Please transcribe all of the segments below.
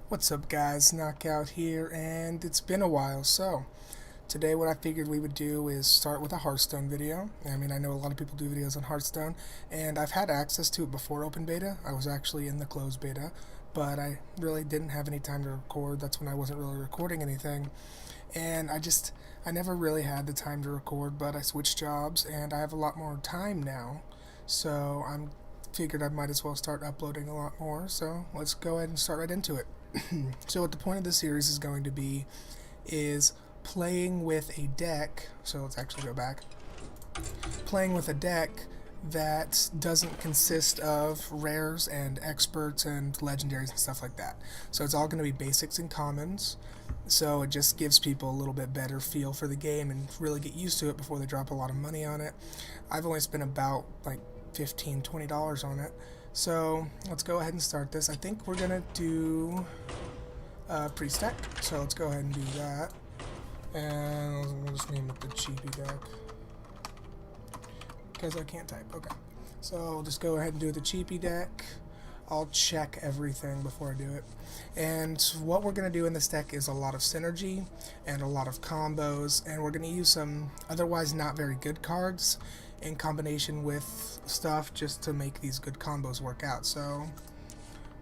What's up guys, Knockout here, and it's been a while. So today what I figured we would do is start with a Hearthstone video. I know a lot of people do videos on Hearthstone, and I've had access to it before open beta. I was actually in the closed beta, but I really didn't have any time to record. That's when I wasn't really recording anything, and I never really had the time to record, but I switched jobs and I have a lot more time now, so I'm figured I might as well start uploading a lot more. So let's go ahead and start right into it. So what the point of this series is going to be is playing with a deck. So let's actually go back. Playing with a deck that doesn't consist of rares and experts and legendaries and stuff like that. So it's all going to be basics and commons. So it just gives people a little bit better feel for the game and really get used to it before they drop a lot of money on it. I've only spent about like $15–20 on it. So let's go ahead and start this. I think we're gonna do pre-stack. So let's go ahead and do that. And we'll just name it the cheapy deck because I can't type. Okay. So I'll just go ahead and do the cheapy deck. I'll check everything before I do it. And what we're going to do in this deck is a lot of synergy and a lot of combos, and we're going to use some otherwise not very good cards in combination with stuff just to make these good combos work out. So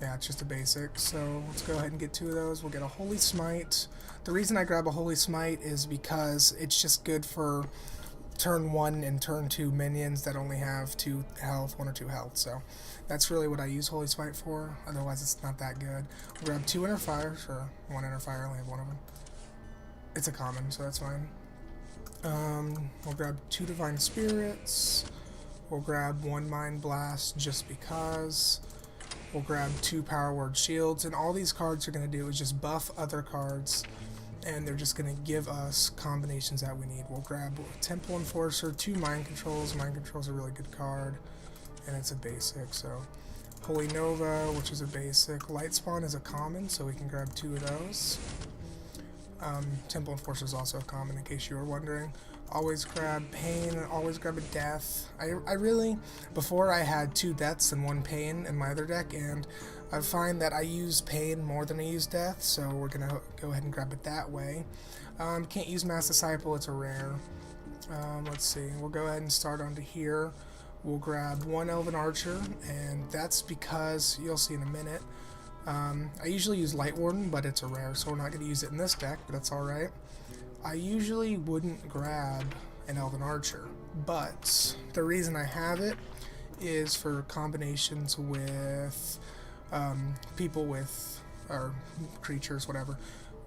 yeah, it's just a basic. So let's go ahead and get two of those. We'll get a Holy Smite. The reason I grab a Holy Smite is because it's just good for turn 1 and turn 2 minions that only have 2 health, 1 or 2 health. So that's really what I use Holy Smite for. Otherwise it's not that good. We'll grab 2 Inner Fire. Sure, 1 Inner Fire, I only have 1 of them. It's a common, so that's fine. We'll grab 2 Divine Spirits. We'll grab 1 Mind Blast just because. We'll grab 2 Power Word Shields, and all these cards are going to do is just buff other cards, and they're just going to give us combinations that we need. We'll grab Temple Enforcer, 2 Mind Controls. Mind Control's a really good card, and it's a basic. So Holy Nova, which is a basic. Light Spawn is a common, so we can grab 2 of those. Temple Enforcer is also a common, in case you were wondering. Always grab Pain, always grab a Death. I really, before I had 2 Deaths and 1 Pain in my other deck, and I find that I use Pain more than I use Death, so we're going to go ahead and grab it that way. Can't use Mass Disciple, it's a rare. Let's see, we'll go ahead and start onto here. We'll grab 1 Elven Archer, and that's because, you'll see in a minute, I usually use Light Warden, but it's a rare, so we're not going to use it in this deck, but that's alright. I usually wouldn't grab an Elven Archer, but the reason I have it is for combinations with people with, or creatures, whatever,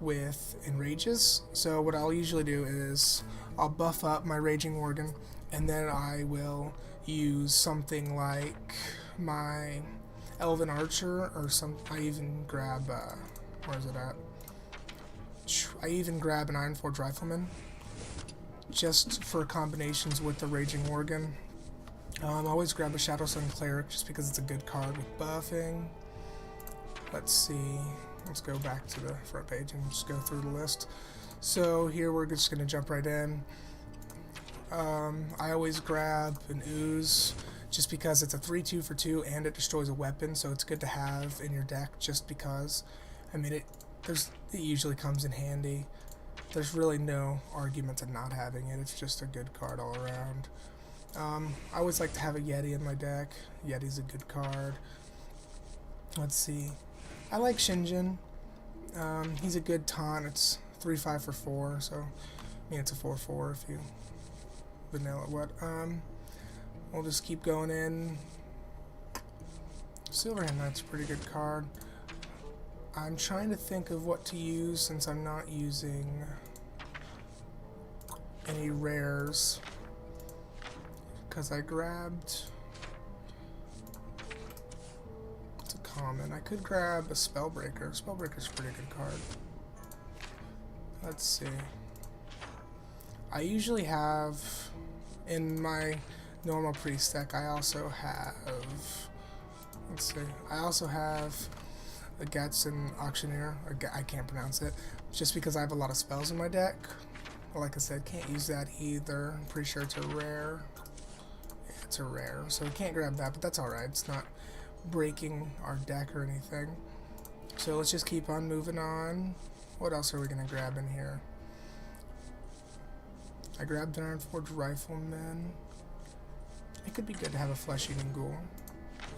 with enrages. So what I'll usually do is I'll buff up my Raging Worgen, and then I will use something like my Elven Archer, or I even grab, where is it at? I even grab an Ironforge Rifleman, just for combinations with the Raging Worgen. I always grab a Shadow Sun Cleric, just because it's a good card with buffing. Let's see, let's go back to the front page and just go through the list. So here we're just going to jump right in. I always grab an Ooze, just because it's a 3/2 for 2 and it destroys a weapon, so it's good to have in your deck just because. It usually comes in handy. There's really no argument to not having it. It's just a good card all around. I always like to have a Yeti in my deck. Yeti's a good card. Let's see. I like Shinjin. He's a good taunt. It's 3/5 for 4, so it's a 4/4 if you vanilla what. We'll just keep going in. Silverhand Knight's a pretty good card. I'm trying to think of what to use since I'm not using any rares, because I grabbed, it's a common. I could grab a Spellbreaker. Spellbreaker's a pretty good card. Let's see. I usually have, in my normal priest deck, I also have, I also have a Gatsun Auctioneer. I can't pronounce it, just because I have a lot of spells in my deck. Like I said, can't use that either. I'm pretty sure it's a rare. Yeah, it's a rare, so we can't grab that, but that's alright. It's not breaking our deck or anything. So let's just keep on moving on. What else are we going to grab in here? I grabbed an Ironforged Rifleman. It could be good to have a Flesh-Eating Ghoul.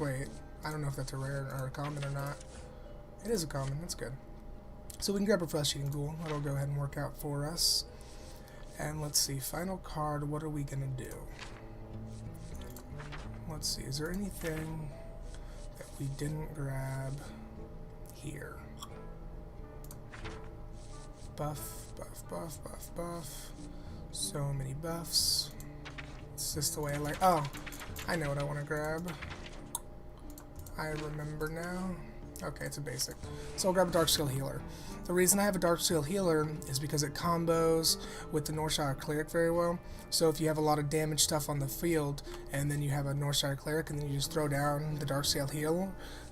Wait, I don't know if that's a rare or a common or not. It is a common, that's good. So we can grab a Flesh-Eating Ghoul. That'll go ahead and work out for us. And let's see, final card, what are we going to do? Let's see, is there anything that we didn't grab here? Buff, buff, buff, buff, buff. So many buffs. It's just the way I like. Oh, I know what I want to grab. I remember now. Okay, it's a basic. So I'll grab a Darksteel Healer. The reason I have a Darksteel Healer is because it combos with the Northshire Cleric very well. So if you have a lot of damage stuff on the field, and then you have a Northshire Cleric, and then you just throw down the Darksteel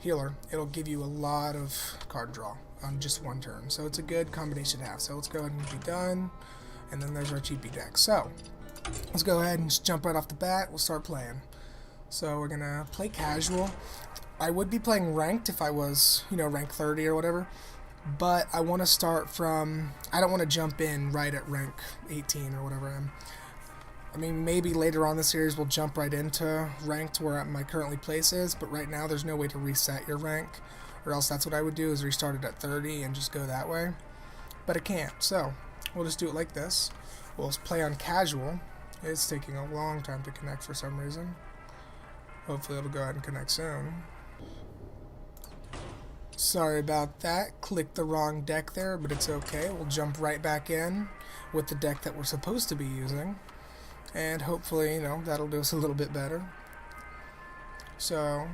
Healer, it'll give you a lot of card draw on just one turn. So it's a good combination to have. So let's go ahead and be done. And then there's our cheapy deck. So let's go ahead and just jump right off the bat. We'll start playing. So we're gonna play casual. I would be playing ranked if I was, you know, rank 30 or whatever. But I want to start from, I don't want to jump in right at rank 18 or whatever I am. I mean, maybe later on in the series we'll jump right into ranked where my currently place is, but right now there's no way to reset your rank, or else that's what I would do, is restart it at 30 and just go that way. But it can't, so we'll just do it like this. We'll play on casual. It's taking a long time to connect for some reason. Hopefully it'll go ahead and connect soon. Sorry about that. Clicked the wrong deck there, but it's okay. We'll jump right back in with the deck that we're supposed to be using. And hopefully, you know, that'll do us a little bit better. So,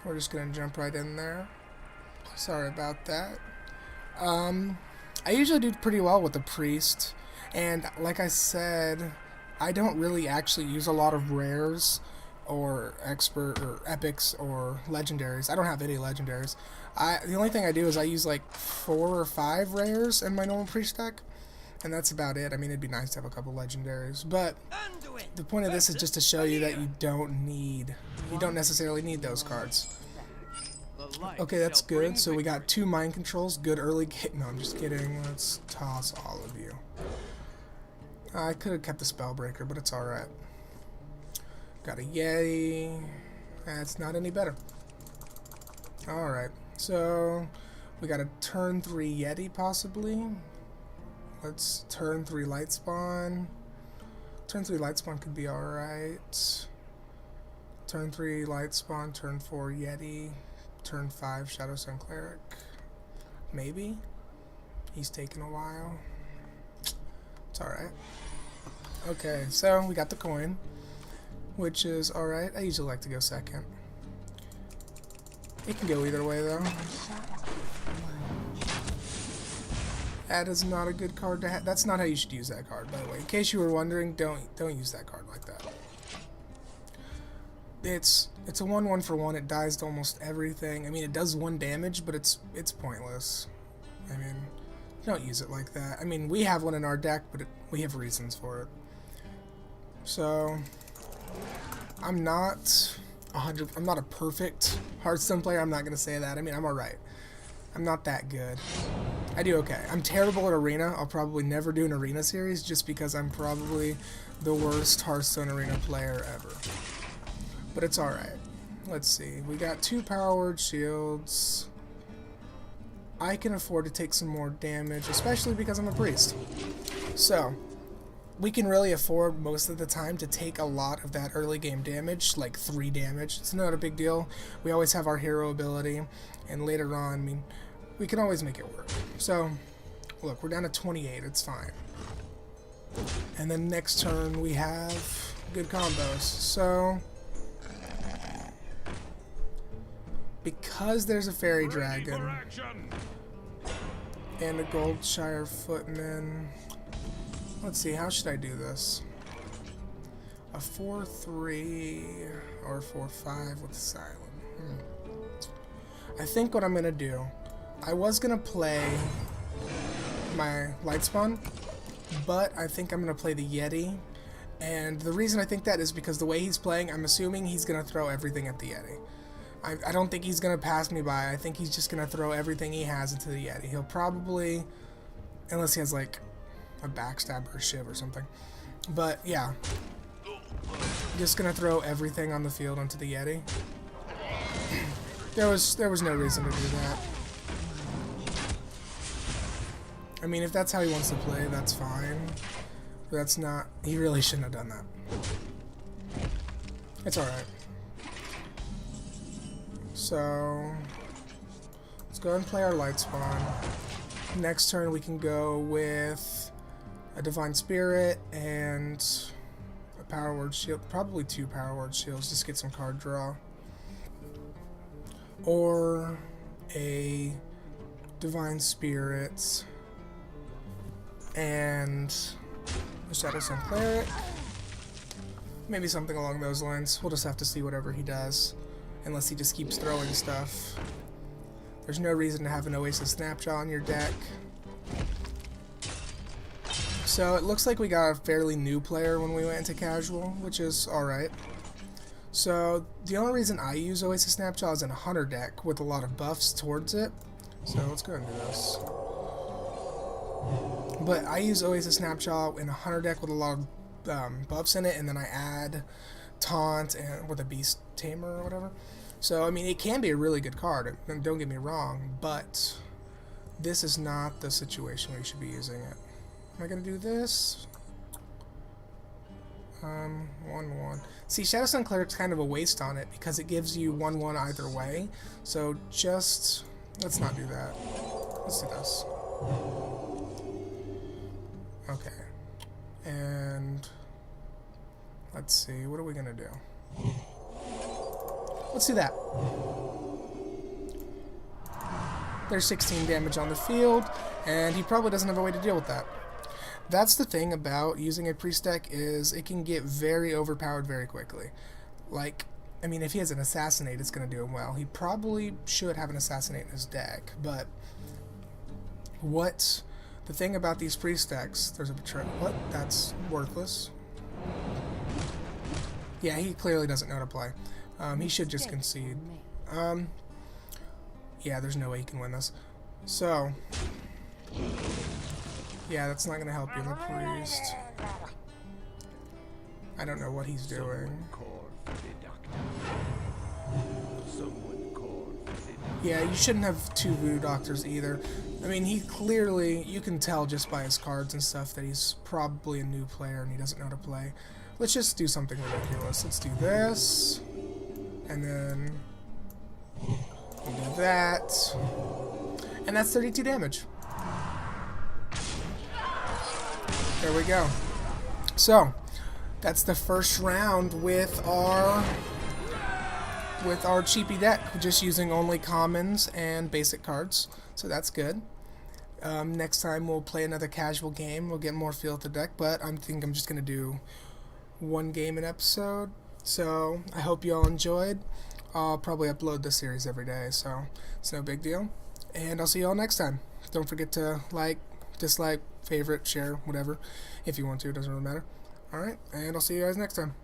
we're just going to jump right in there. Sorry about that. I usually do pretty well with the Priest. And like I said, I don't really actually use a lot of rares or expert or epics or legendaries. I don't have any legendaries. The only thing I do is I use like 4 or 5 rares in my normal Priest deck, and that's about it. I mean, it'd be nice to have a couple legendaries, but the point of this is just to show you that you don't necessarily need those cards. Okay, that's good. So we got 2 mind controls, good early game. No, I'm just kidding. Let's toss all of you. I could have kept the Spellbreaker, but it's alright. Got a Yeti. That's not any better. Alright, so we got a turn 3 Yeti possibly. Let's turn 3 Lightspawn. Turn 3 Lightspawn could be alright. Turn 3 Lightspawn, turn 4 Yeti, turn 5 Shadowstone Cleric. Maybe? He's taking a while. It's alright. Okay, so we got the coin, which is alright. I usually like to go second. It can go either way though. That is not a good card to have. That's not how you should use that card, by the way. In case you were wondering, don't use that card like that. It's a 1/1 for 1. It dies to almost everything. I mean, it does 1 damage, but it's pointless. I mean, don't use it like that. I mean, we have one in our deck, but we have reasons for it. So I'm not a perfect Hearthstone player. I'm not gonna say that. I mean, I'm alright. I'm not that good. I do okay. I'm terrible at Arena. I'll probably never do an Arena series just because I'm probably the worst Hearthstone Arena player ever. But it's alright. Let's see. We got 2 Power Word Shields. I can afford to take some more damage, especially because I'm a Priest. So, we can really afford most of the time to take a lot of that early game damage, like 3 damage. It's not a big deal. We always have our hero ability, and later on, I mean, we can always make it work. So, look, we're down to 28. It's fine. And then next turn, we have good combos. So, because there's a Fairy Dragon and a Goldshire Footman, let's see, how should I do this? A 4-3 or 4-5 with Silent. I think what I'm gonna do, I was gonna play my Lightspawn, but I think I'm gonna play the Yeti, and the reason I think that is because the way he's playing, I'm assuming he's gonna throw everything at the Yeti. I don't think he's going to pass me by. I think he's just going to throw everything he has into the Yeti. He'll probably, unless he has like a backstab or a shiv or something. But yeah, just going to throw everything on the field onto the Yeti. There was no reason to do that. I mean, if that's how he wants to play, that's fine. But that's not... He really shouldn't have done that. It's alright. So... Let's go ahead and play our light spawn. Next turn we can go with a Divine Spirit and a Power Word Shield. Probably 2 Power Word Shields, just get some card draw. Or a Divine Spirit and a Shadowstone Cleric. Maybe something along those lines. We'll just have to see whatever he does. Unless he just keeps throwing stuff. There's no reason to have an Oasis Snapshot on your deck. So it looks like we got a fairly new player when we went into casual, which is alright. So the only reason I use Oasis Snapshot is in a Hunter deck with a lot of buffs towards it. So let's go ahead and do this. But I use Oasis Snapshot in a Hunter deck with a lot of buffs in it, and then I add Taunt and with a Beast Tamer or whatever. So I mean, it can be a really good card, and don't get me wrong, but this is not the situation where you should be using it. Am I gonna do this? 1/1. See, Shadowstone Cleric's kind of a waste on it because it gives you 1/1 either way. So just let's not do that. Let's do this. Okay. And let's see, what are we gonna do? Let's do that. There's 16 damage on the field, and he probably doesn't have a way to deal with that. That's the thing about using a priest deck, is it can get very overpowered very quickly. Like, I mean, if he has an Assassinate, it's going to do him well. He probably should have an Assassinate in his deck, but the thing about these priest decks, there's a Betrayal. What? That's worthless. Yeah, he clearly doesn't know how to play. He should just concede. Yeah, there's no way he can win this. So... yeah, that's not going to help you in the priest. I don't know what he's doing. Yeah, you shouldn't have 2 Voodoo Doctors either. I mean, he clearly, you can tell just by his cards and stuff that he's probably a new player and he doesn't know how to play. Let's just do something ridiculous. Let's do this. And then we'll do that. And that's 32 damage. There we go. So, that's the first round with our cheapy deck, just using only commons and basic cards. So that's good. Next time we'll play another casual game. We'll get more feel with the deck, but I think I'm just going to do 1 game an episode. So I hope you all enjoyed. I'll probably upload this series every day, so it's no big deal. And I'll see you all next time. Don't forget to like, dislike, favorite, share, whatever. If you want to, it doesn't really matter. Alright, and I'll see you guys next time.